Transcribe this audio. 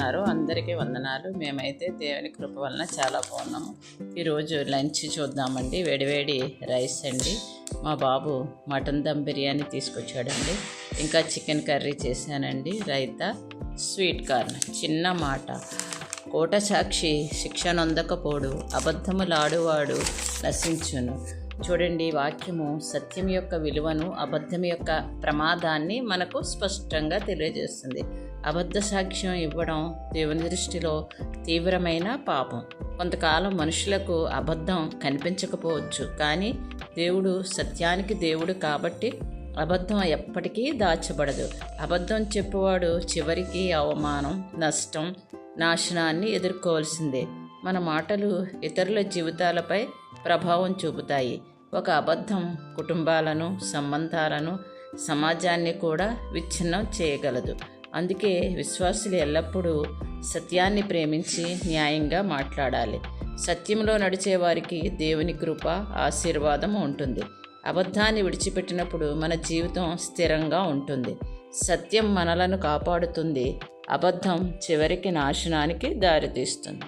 ఉన్నారు? అందరికీ వందనాలు. మేమైతే దేవుని కృప వలన చాలా బాగున్నాము. ఈరోజు లంచ్ చూద్దామండి. వేడివేడి రైస్ అండి. మా బాబు మటన్ దమ్ బిర్యానీ తీసుకొచ్చాడండి. ఇంకా చికెన్ కర్రీ చేశానండి. Raita, sweet corn. చిన్న మాట, కోట సాక్షి శిక్ష నొందకపోడు, అబద్ధములాడువాడు నశించును. చూడండి, వాక్యము సత్యం యొక్క విలువను, అబద్ధం యొక్క ప్రమాదాన్ని మనకు స్పష్టంగా తెలియజేస్తుంది. అబద్ధ సాక్ష్యం ఇవ్వడం దేవుని దృష్టిలో తీవ్రమైన పాపం. కొంతకాలం మనుషులకు అబద్ధం కనిపించకపోవచ్చు, కానీ దేవుడు సత్యానికి దేవుడు కాబట్టి అబద్ధం ఎప్పటికీ దాచబడదు. అబద్ధం చెప్పువాడు చివరికి అవమానం, నష్టం, నాశనాన్ని ఎదుర్కోవాల్సిందే. మన మాటలు ఇతరుల జీవితాలపై ప్రభావం చూపుతాయి. ఒక అబద్ధం కుటుంబాలను, సంబంధాలను, సమాజాన్ని కూడా విచ్ఛిన్నం చేయగలదు. అందుకే విశ్వాసులు ఎల్లప్పుడూ సత్యాన్ని ప్రేమించి న్యాయంగా మాట్లాడాలి. సత్యంలో నడిచే వారికి దేవుని కృప, ఆశీర్వాదం ఉంటుంది. అబద్ధాన్ని విడిచిపెట్టినప్పుడు మన జీవితం స్థిరంగా ఉంటుంది. సత్యం మనలను కాపాడుతుంది. అబద్ధం చివరికి నాశనానికి దారితీస్తుంది.